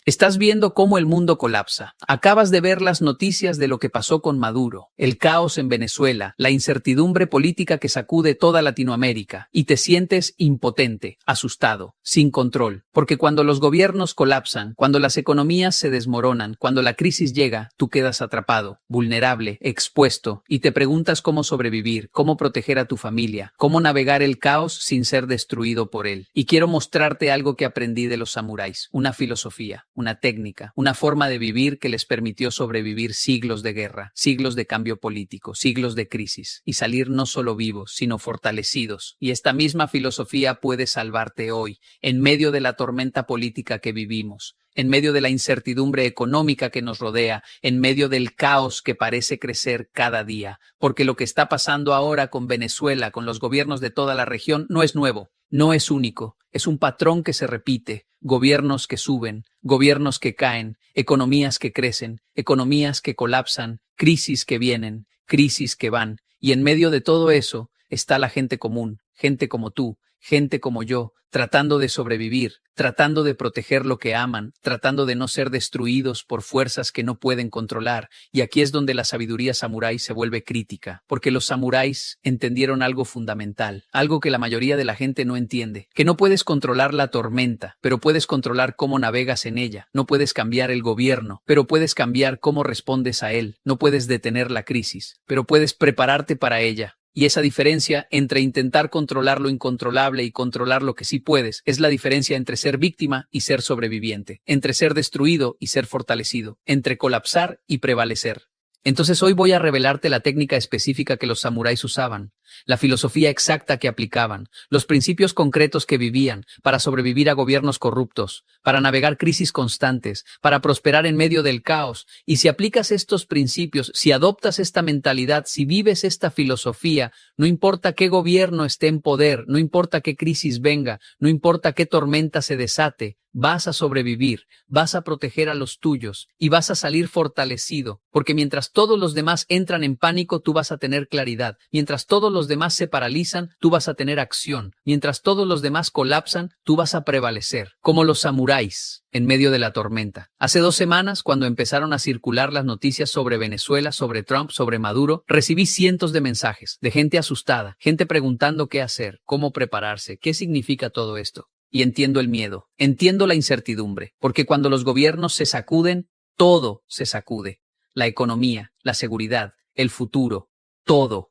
Estás viendo cómo el mundo colapsa. Acabas de ver las noticias de lo que pasó con Maduro, el caos en Venezuela, la incertidumbre política que sacude toda Latinoamérica, y te sientes impotente, asustado, sin control. Porque cuando los gobiernos colapsan, cuando las economías se desmoronan, cuando la crisis llega, tú quedas atrapado, vulnerable, expuesto, y te preguntas cómo sobrevivir, cómo proteger a tu familia, cómo navegar el caos sin ser destruido por él. Y quiero mostrarte algo que aprendí de los samuráis, una filosofía, una técnica, una forma de vivir que les permitió sobrevivir siglos de guerra, siglos de cambio político, siglos de crisis, y salir no solo vivos, sino fortalecidos. Y esta misma filosofía puede salvarte hoy, en medio de la tormenta política que vivimos, en medio de la incertidumbre económica que nos rodea, en medio del caos que parece crecer cada día. Porque lo que está pasando ahora con Venezuela, con los gobiernos de toda la región, no es nuevo, no es único, es un patrón que se repite. Gobiernos que suben, gobiernos que caen, economías que crecen, economías que colapsan, crisis que vienen, crisis que van. Y en medio de todo eso está la gente común, gente como tú, gente como yo, tratando de sobrevivir, tratando de proteger lo que aman, tratando de no ser destruidos por fuerzas que no pueden controlar. Y aquí es donde la sabiduría samurái se vuelve crítica, porque los samuráis entendieron algo fundamental, algo que la mayoría de la gente no entiende, que no puedes controlar la tormenta, pero puedes controlar cómo navegas en ella. No puedes cambiar el gobierno, pero puedes cambiar cómo respondes a él. No puedes detener la crisis, pero puedes prepararte para ella. Y esa diferencia entre intentar controlar lo incontrolable y controlar lo que sí puedes es la diferencia entre ser víctima y ser sobreviviente, entre ser destruido y ser fortalecido, entre colapsar y prevalecer. Entonces hoy voy a revelarte la técnica específica que los samuráis usaban, la filosofía exacta que aplicaban, los principios concretos que vivían para sobrevivir a gobiernos corruptos, para navegar crisis constantes, para prosperar en medio del caos. Y si aplicas estos principios, si adoptas esta mentalidad, si vives esta filosofía, no importa qué gobierno esté en poder, no importa qué crisis venga, no importa qué tormenta se desate, vas a sobrevivir, vas a proteger a los tuyos y vas a salir fortalecido, porque mientras todos los demás entran en pánico, tú vas a tener claridad. Mientras todos los demás se paralizan, tú vas a tener acción. Mientras todos los demás colapsan, tú vas a prevalecer, como los samuráis en medio de la tormenta. Hace 2 semanas, cuando empezaron a circular las noticias sobre Venezuela, sobre Trump, sobre Maduro, recibí cientos de mensajes de gente asustada, gente preguntando qué hacer, cómo prepararse, qué significa todo esto. Y entiendo el miedo, entiendo la incertidumbre, porque cuando los gobiernos se sacuden, todo se sacude. La economía, la seguridad, el futuro, todo.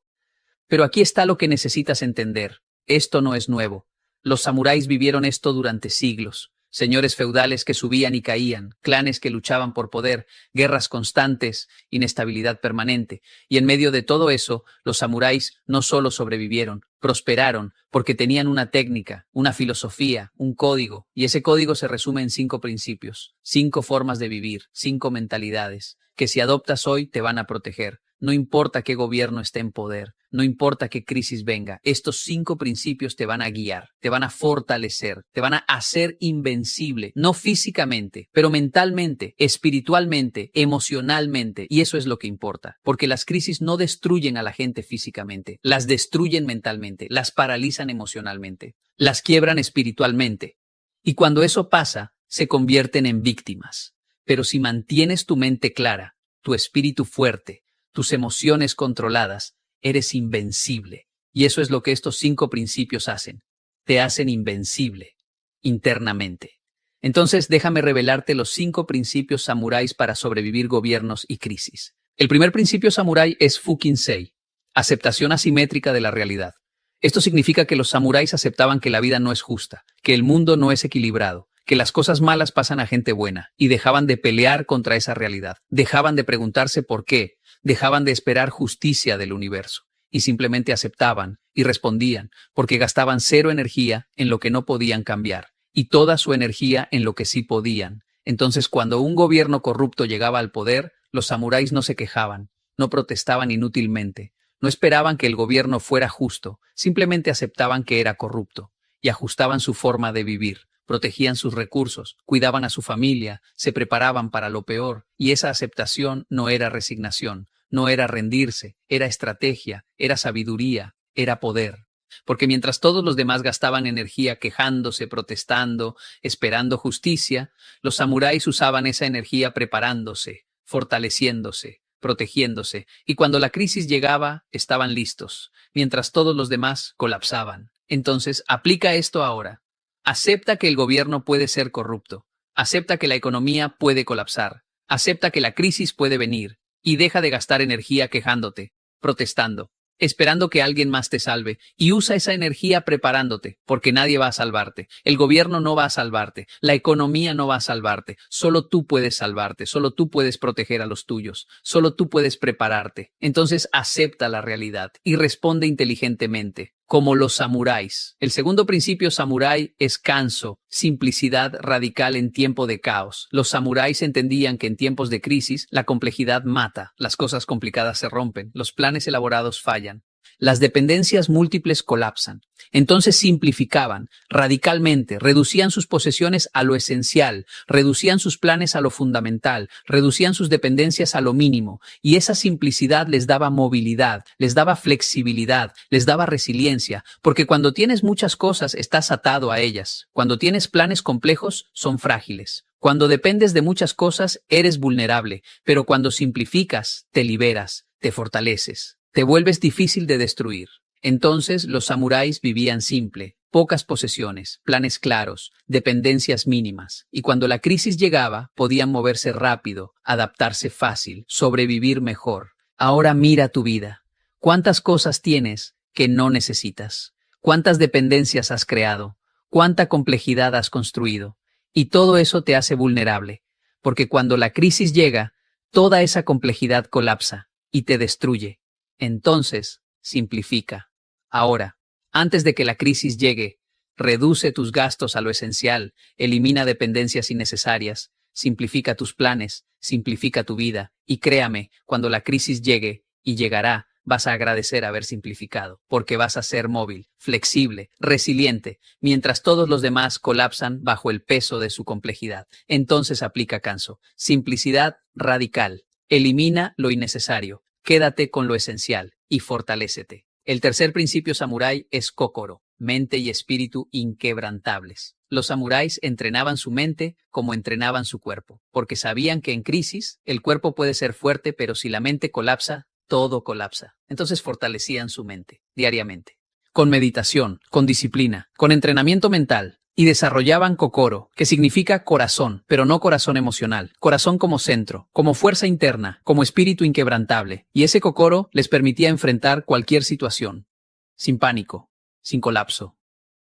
Pero aquí está lo que necesitas entender. Esto no es nuevo. Los samuráis vivieron esto durante siglos. Señores feudales que subían y caían, clanes que luchaban por poder, guerras constantes, inestabilidad permanente. Y en medio de todo eso, los samuráis no solo sobrevivieron, prosperaron, porque tenían una técnica, una filosofía, un código. Y ese código se resume en 5 principios, 5 formas de vivir, 5 mentalidades, que si adoptas hoy te van a proteger. No importa qué gobierno esté en poder, no importa qué crisis venga, estos 5 principios te van a guiar, te van a fortalecer, te van a hacer invencible, no físicamente, pero mentalmente, espiritualmente, emocionalmente, y eso es lo que importa, porque las crisis no destruyen a la gente físicamente, las destruyen mentalmente, las paralizan emocionalmente, las quiebran espiritualmente, y cuando eso pasa, se convierten en víctimas. Pero si mantienes tu mente clara, tu espíritu fuerte, tus emociones controladas, eres invencible. Y eso es lo que estos 5 principios hacen. Te hacen invencible, internamente. Entonces déjame revelarte los 5 principios samuráis para sobrevivir gobiernos y crisis. El primer principio samurái es Fukinsei, aceptación asimétrica de la realidad. Esto significa que los samuráis aceptaban que la vida no es justa, que el mundo no es equilibrado, que las cosas malas pasan a gente buena, y dejaban de pelear contra esa realidad. Dejaban de preguntarse por qué, dejaban de esperar justicia del universo, y simplemente aceptaban y respondían, porque gastaban 0 energía en lo que no podían cambiar, y toda su energía en lo que sí podían. Entonces, cuando un gobierno corrupto llegaba al poder, los samuráis no se quejaban, no protestaban inútilmente, no esperaban que el gobierno fuera justo, simplemente aceptaban que era corrupto, y ajustaban su forma de vivir. Protegían sus recursos, cuidaban a su familia, se preparaban para lo peor, y esa aceptación no era resignación, no era rendirse, era estrategia, era sabiduría, era poder. Porque mientras todos los demás gastaban energía quejándose, protestando, esperando justicia, los samuráis usaban esa energía preparándose, fortaleciéndose, protegiéndose, y cuando la crisis llegaba, estaban listos, mientras todos los demás colapsaban. Entonces, aplica esto ahora. Acepta que el gobierno puede ser corrupto. Acepta que la economía puede colapsar. Acepta que la crisis puede venir. Y deja de gastar energía quejándote, protestando, esperando que alguien más te salve, y usa esa energía preparándote, porque nadie va a salvarte. El gobierno no va a salvarte. La economía no va a salvarte. Solo tú puedes salvarte. Solo tú puedes proteger a los tuyos. Solo tú puedes prepararte. Entonces acepta la realidad y responde inteligentemente, como los samuráis. El segundo principio samurái es kanso, simplicidad radical en tiempo de caos. Los samuráis entendían que en tiempos de crisis la complejidad mata, las cosas complicadas se rompen, los planes elaborados fallan, las dependencias múltiples colapsan. Entonces simplificaban radicalmente, reducían sus posesiones a lo esencial, reducían sus planes a lo fundamental, reducían sus dependencias a lo mínimo, y esa simplicidad les daba movilidad, les daba flexibilidad, les daba resiliencia, porque cuando tienes muchas cosas estás atado a ellas, cuando tienes planes complejos son frágiles. Cuando dependes de muchas cosas eres vulnerable, pero cuando simplificas te liberas, te fortaleces, te vuelves difícil de destruir. Entonces los samuráis vivían simple, pocas posesiones, planes claros, dependencias mínimas, y cuando la crisis llegaba podían moverse rápido, adaptarse fácil, sobrevivir mejor. Ahora mira tu vida. ¿Cuántas cosas tienes que no necesitas? ¿Cuántas dependencias has creado? ¿Cuánta complejidad has construido? Y todo eso te hace vulnerable, porque cuando la crisis llega, toda esa complejidad colapsa y te destruye. Entonces, simplifica. Ahora, antes de que la crisis llegue, reduce tus gastos a lo esencial, elimina dependencias innecesarias, simplifica tus planes, simplifica tu vida, y créame, cuando la crisis llegue, y llegará, vas a agradecer haber simplificado, porque vas a ser móvil, flexible, resiliente, mientras todos los demás colapsan bajo el peso de su complejidad. Entonces aplica kanso, simplicidad radical, elimina lo innecesario, quédate con lo esencial y fortalécete. El tercer principio samurái es kokoro, mente y espíritu inquebrantables. Los samuráis entrenaban su mente como entrenaban su cuerpo, porque sabían que en crisis el cuerpo puede ser fuerte, pero si la mente colapsa, todo colapsa. Entonces fortalecían su mente diariamente, con meditación, con disciplina, con entrenamiento mental, y desarrollaban kokoro, que significa corazón, pero no corazón emocional, corazón como centro, como fuerza interna, como espíritu inquebrantable, y ese kokoro les permitía enfrentar cualquier situación, sin pánico, sin colapso,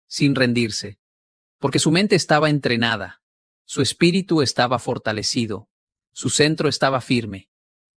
sin rendirse, porque su mente estaba entrenada, su espíritu estaba fortalecido, su centro estaba firme.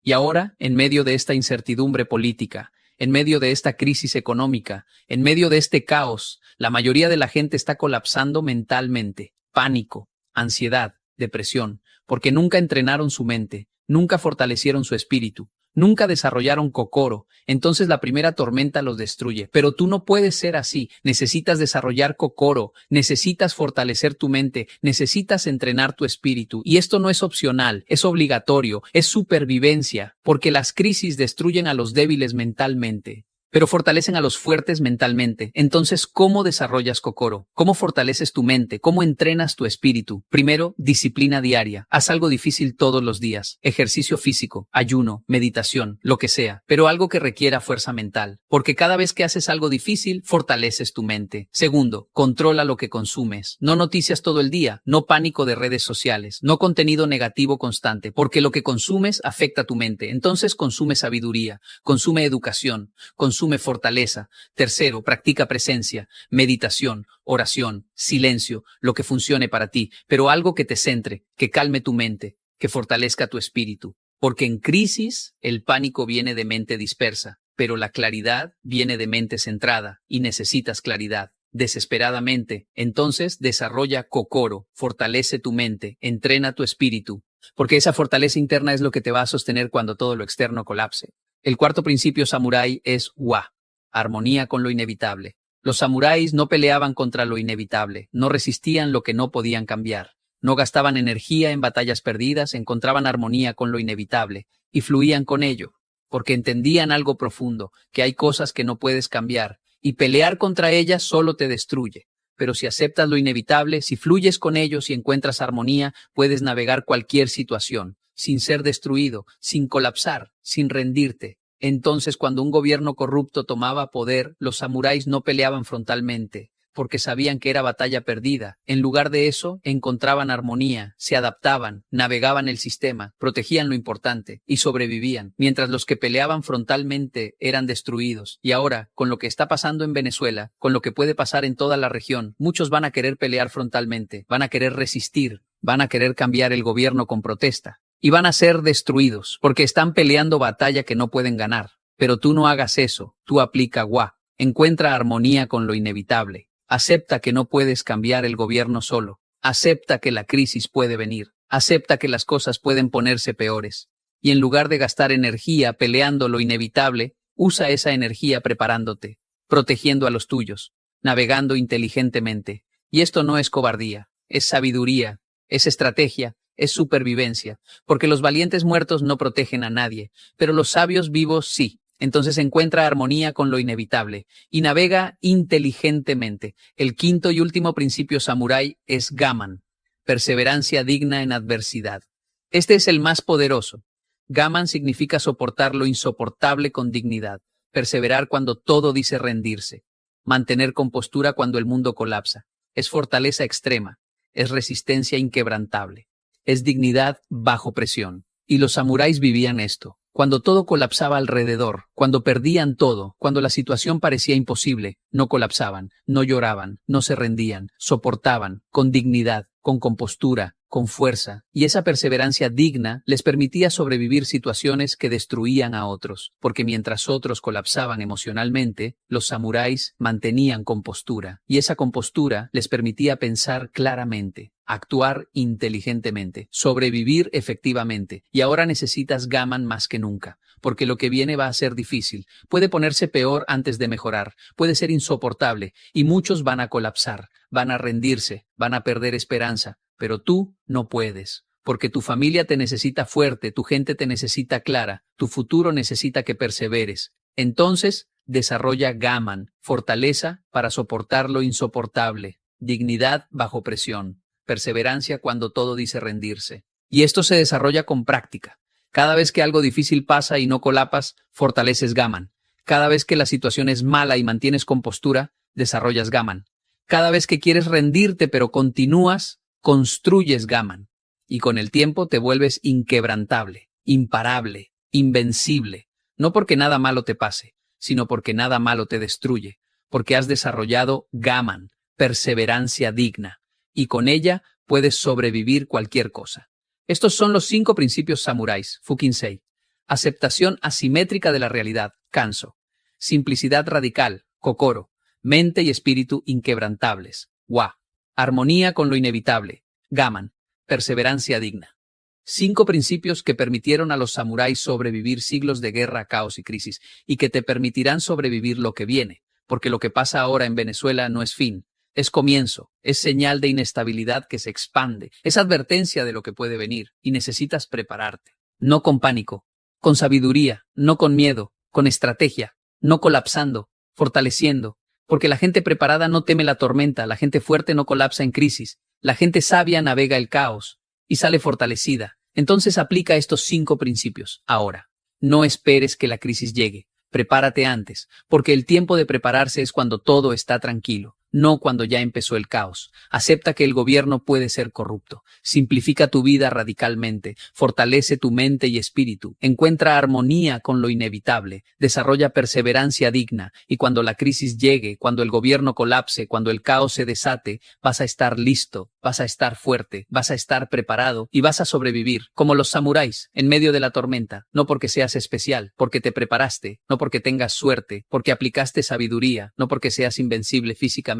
Y ahora, en medio de esta incertidumbre política, en medio de esta crisis económica, en medio de este caos, la mayoría de la gente está colapsando mentalmente, pánico, ansiedad, depresión, porque nunca entrenaron su mente, nunca fortalecieron su espíritu, nunca desarrollaron kokoro, entonces la primera tormenta los destruye. Pero tú no puedes ser así, necesitas desarrollar kokoro, necesitas fortalecer tu mente, necesitas entrenar tu espíritu, y esto no es opcional, es obligatorio, es supervivencia, porque las crisis destruyen a los débiles mentalmente, pero fortalecen a los fuertes mentalmente. Entonces, ¿cómo desarrollas kokoro? ¿Cómo fortaleces tu mente? ¿Cómo entrenas tu espíritu? Primero, disciplina diaria. Haz algo difícil todos los días. Ejercicio físico, ayuno, meditación, lo que sea, pero algo que requiera fuerza mental, porque cada vez que haces algo difícil, fortaleces tu mente. Segundo, controla lo que consumes. No noticias todo el día, no pánico de redes sociales, no contenido negativo constante, porque lo que consumes afecta tu mente. Entonces consume sabiduría, consume educación, consume fortaleza. Tercero, practica presencia, meditación, oración, silencio, lo que funcione para ti, pero algo que te centre, que calme tu mente, que fortalezca tu espíritu. Porque en crisis el pánico viene de mente dispersa, pero la claridad viene de mente centrada, y necesitas claridad desesperadamente. Entonces desarrolla kokoro, fortalece tu mente, entrena tu espíritu, porque esa fortaleza interna es lo que te va a sostener cuando todo lo externo colapse. El cuarto principio samurái es wa, armonía con lo inevitable. Los samuráis no peleaban contra lo inevitable, no resistían lo que no podían cambiar, no gastaban energía en batallas perdidas, encontraban armonía con lo inevitable y fluían con ello, porque entendían algo profundo, que hay cosas que no puedes cambiar y pelear contra ellas solo te destruye. Pero si aceptas lo inevitable, si fluyes con ellos y encuentras armonía, puedes navegar cualquier situación, sin ser destruido, sin colapsar, sin rendirte. Entonces, cuando un gobierno corrupto tomaba poder, los samuráis no peleaban frontalmente, porque sabían que era batalla perdida. En lugar de eso, encontraban armonía, se adaptaban, navegaban el sistema, protegían lo importante y sobrevivían, mientras los que peleaban frontalmente eran destruidos. Y ahora, con lo que está pasando en Venezuela, con lo que puede pasar en toda la región, muchos van a querer pelear frontalmente, van a querer resistir, van a querer cambiar el gobierno con protesta. Y van a ser destruidos, porque están peleando batalla que no pueden ganar. Pero tú no hagas eso, tú aplica Gua. Encuentra armonía con lo inevitable. Acepta que no puedes cambiar el gobierno solo. Acepta que la crisis puede venir. Acepta que las cosas pueden ponerse peores. Y en lugar de gastar energía peleando lo inevitable, usa esa energía preparándote, protegiendo a los tuyos, navegando inteligentemente. Y esto no es cobardía, es sabiduría, es estrategia, es supervivencia, porque los valientes muertos no protegen a nadie, pero los sabios vivos sí. Entonces encuentra armonía con lo inevitable y navega inteligentemente. El quinto y último principio samurái es Gaman, perseverancia digna en adversidad. Este es el más poderoso. Gaman significa soportar lo insoportable con dignidad, perseverar cuando todo dice rendirse, mantener compostura cuando el mundo colapsa. Es fortaleza extrema, es resistencia inquebrantable. Es dignidad bajo presión. Y los samuráis vivían esto. Cuando todo colapsaba alrededor, cuando perdían todo, cuando la situación parecía imposible, no colapsaban, no lloraban, no se rendían, soportaban, con dignidad, con compostura, con fuerza, y esa perseverancia digna les permitía sobrevivir situaciones que destruían a otros, porque mientras otros colapsaban emocionalmente, los samuráis mantenían compostura, y esa compostura les permitía pensar claramente, actuar inteligentemente, sobrevivir efectivamente, y ahora necesitas Gaman más que nunca, porque lo que viene va a ser difícil, puede ponerse peor antes de mejorar, puede ser insoportable, y muchos van a colapsar, van a rendirse, van a perder esperanza, pero tú no puedes, porque tu familia te necesita fuerte, tu gente te necesita clara, tu futuro necesita que perseveres. Entonces, desarrolla Gaman, fortaleza para soportar lo insoportable, dignidad bajo presión, perseverancia cuando todo dice rendirse. Y esto se desarrolla con práctica. Cada vez que algo difícil pasa y no colapsas, fortaleces Gaman. Cada vez que la situación es mala y mantienes compostura, desarrollas Gaman. Cada vez que quieres rendirte pero continúas, construyes Gaman. Y con el tiempo te vuelves inquebrantable, imparable, invencible. No porque nada malo te pase, sino porque nada malo te destruye. Porque has desarrollado Gaman, perseverancia digna. Y con ella puedes sobrevivir cualquier cosa. Estos son los 5 principios samuráis, Fukinsei. Aceptación asimétrica de la realidad, Kanso. Simplicidad radical, Kokoro. Mente y espíritu inquebrantables, Wa. Armonía con lo inevitable, Gaman. Perseverancia digna. 5 principios que permitieron a los samuráis sobrevivir siglos de guerra, caos y crisis, y que te permitirán sobrevivir lo que viene, porque lo que pasa ahora en Venezuela no es fin. Es comienzo, es señal de inestabilidad que se expande, es advertencia de lo que puede venir y necesitas prepararte. No con pánico, con sabiduría, no con miedo, con estrategia, no colapsando, fortaleciendo, porque la gente preparada no teme la tormenta, la gente fuerte no colapsa en crisis, la gente sabia navega el caos y sale fortalecida. Entonces aplica estos 5 principios. Ahora, no esperes que la crisis llegue, prepárate antes, porque el tiempo de prepararse es cuando todo está tranquilo. No cuando ya empezó el caos. Acepta que el gobierno puede ser corrupto. Simplifica tu vida radicalmente. Fortalece tu mente y espíritu. Encuentra armonía con lo inevitable. Desarrolla perseverancia digna. Y cuando la crisis llegue, cuando el gobierno colapse, cuando el caos se desate, vas a estar listo, vas a estar fuerte, vas a estar preparado y vas a sobrevivir, como los samuráis, en medio de la tormenta. No porque seas especial, porque te preparaste, no porque tengas suerte, porque aplicaste sabiduría, no porque seas invencible físicamente,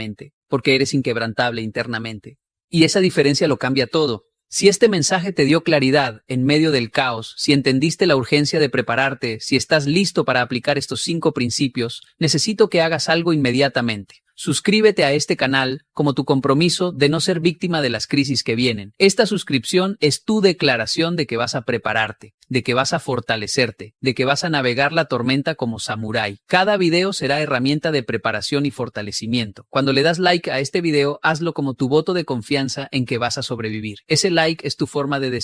porque eres inquebrantable internamente. Y esa diferencia lo cambia todo. Si este mensaje te dio claridad en medio del caos, si entendiste la urgencia de prepararte, si estás listo para aplicar estos 5 principios, necesito que hagas algo inmediatamente. Suscríbete a este canal como tu compromiso de no ser víctima de las crisis que vienen. Esta suscripción es tu declaración de que vas a prepararte, de que vas a fortalecerte, de que vas a navegar la tormenta como samurái. Cada video será herramienta de preparación y fortalecimiento. Cuando le das like a este video, hazlo como tu voto de confianza en que vas a sobrevivir. Ese like es tu forma de decir